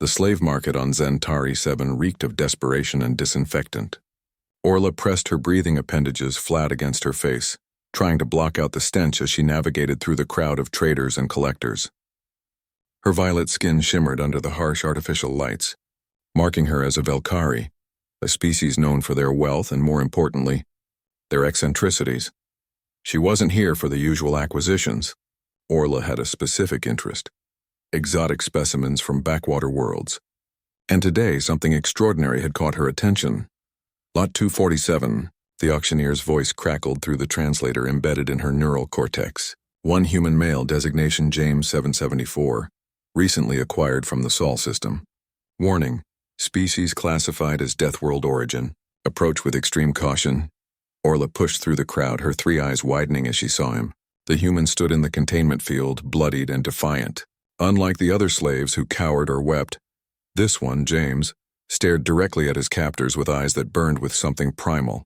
The slave market on Zentari 7 reeked of desperation and disinfectant. Orla pressed her breathing appendages flat against her face, trying to block out the stench as she navigated through the crowd of traders and collectors. Her violet skin shimmered under the harsh artificial lights, marking her as a Velkari, a species known for their wealth and, more importantly, their eccentricities. She wasn't here for the usual acquisitions. Orla had a specific interest: exotic specimens from backwater worlds. And today, something extraordinary had caught her attention. Lot 247, the auctioneer's voice crackled through the translator embedded in her neural cortex. One human male, designation James 774, recently acquired from the Sol system. Warning: species classified as Death World origin. Approach with extreme caution. Orla pushed through the crowd, her three eyes widening as she saw him. The human stood in the containment field, bloodied and defiant. Unlike the other slaves who cowered or wept, this one, James, stared directly at his captors with eyes that burned with something primal.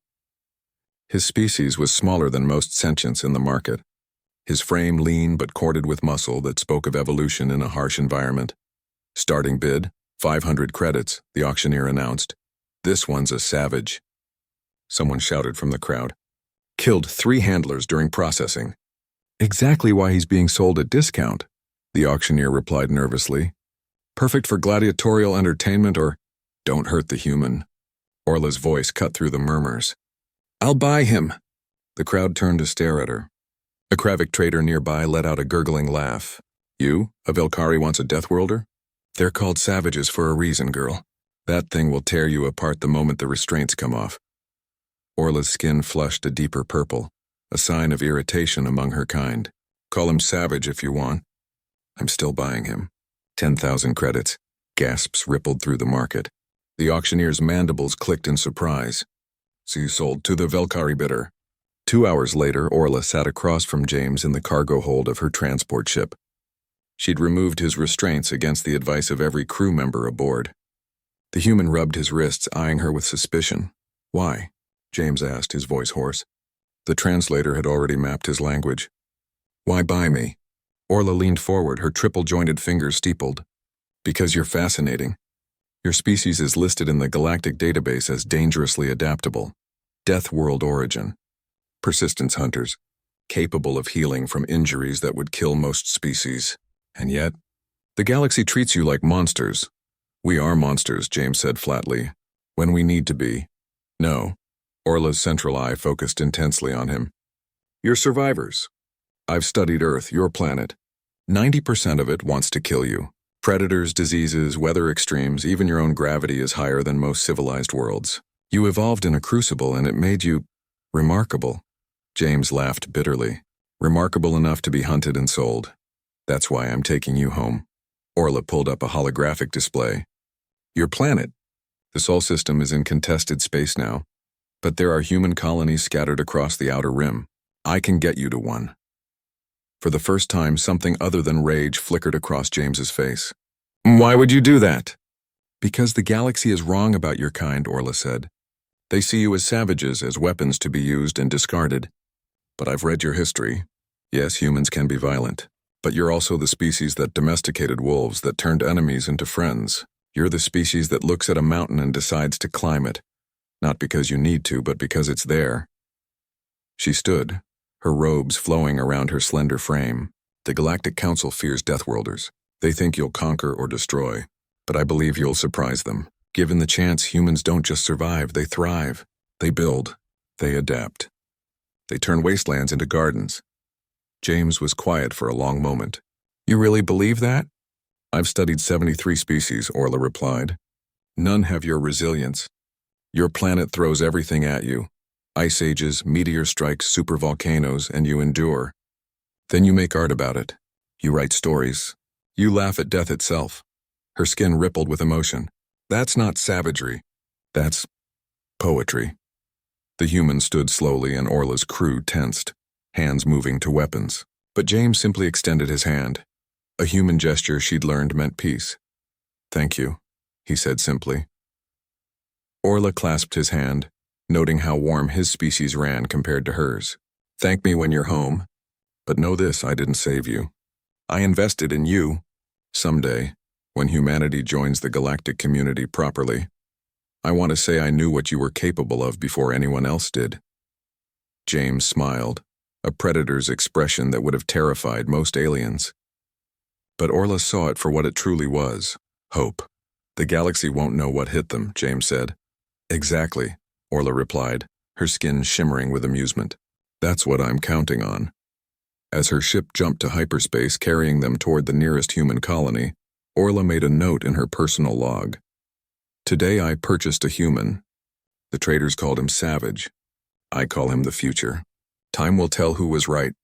His species was smaller than most sentients in the market. His frame lean but corded with muscle that spoke of evolution in a harsh environment. Starting bid, 500 credits, the auctioneer announced. This one's a savage. Someone shouted from the crowd. Killed 3 handlers during processing. Exactly why he's being sold at discount, the auctioneer replied nervously. Perfect for gladiatorial entertainment or don't hurt the human. Orla's voice cut through the murmurs. I'll buy him. The crowd turned to stare at her. A Kravik trader nearby let out a gurgling laugh. You, a Velkari, wants a Deathworlder? They're called savages for a reason, girl. That thing will tear you apart the moment the restraints come off. Orla's skin flushed a deeper purple, a sign of irritation among her kind. Call him savage if you want. I'm still buying him. 10,000 credits. Gasps rippled through the market. The auctioneer's mandibles clicked in surprise. So you sold to the Velkari bidder. 2 hours later, Orla sat across from James in the cargo hold of her transport ship. She'd removed his restraints against the advice of every crew member aboard. The human rubbed his wrists, eyeing her with suspicion. Why? James asked, his voice hoarse. The translator had already mapped his language. Why buy me? Orla leaned forward, her triple-jointed fingers steepled. Because you're fascinating. Your species is listed in the galactic database as dangerously adaptable. Death World origin. Persistence hunters, capable of healing from injuries that would kill most species. And yet, the galaxy treats you like monsters. We are monsters, James said flatly. When we need to be. No. Orla's central eye focused intensely on him. You're survivors. I've studied Earth, your planet. 90% of it wants to kill you. Predators, diseases, weather extremes, even your own gravity is higher than most civilized worlds. You evolved in a crucible and it made you remarkable. James laughed bitterly. Remarkable enough to be hunted and sold. That's why I'm taking you home. Orla pulled up a holographic display. Your planet. The Sol system is in contested space now, but there are human colonies scattered across the outer rim. I can get you to one. For the first time, something other than rage flickered across James's face. Why would you do that? Because the galaxy is wrong about your kind, Orla said. They see you as savages, as weapons to be used and discarded. But I've read your history. Yes, humans can be violent. But you're also the species that domesticated wolves, that turned enemies into friends. You're the species that looks at a mountain and decides to climb it. Not because you need to, but because it's there. She stood, her robes flowing around her slender frame. The Galactic Council fears Deathworlders. They think you'll conquer or destroy. But I believe you'll surprise them. Given the chance, humans don't just survive, they thrive. They build. They adapt. They turn wastelands into gardens. James was quiet for a long moment. You really believe that? I've studied 73 species, Orla replied. None have your resilience. Your planet throws everything at you. Ice ages, meteor strikes, supervolcanoes, and you endure. Then you make art about it. You write stories. You laugh at death itself. Her skin rippled with emotion. That's not savagery. That's poetry. The human stood slowly and Orla's crew tensed, hands moving to weapons. But James simply extended his hand. A human gesture she'd learned meant peace. Thank you, he said simply. Orla clasped his hand, noting how warm his species ran compared to hers. Thank me when you're home. But know this, I didn't save you. I invested in you. Someday, when humanity joins the galactic community properly. I want to say I knew what you were capable of before anyone else did." James smiled, a predator's expression that would have terrified most aliens. But Orla saw it for what it truly was: hope. "The galaxy won't know what hit them," James said. "Exactly," Orla replied, her skin shimmering with amusement. "That's what I'm counting on." As her ship jumped to hyperspace, carrying them toward the nearest human colony, Orla made a note in her personal log. "Today I purchased a human. The traders called him Savage. I call him the future. Time will tell who was right."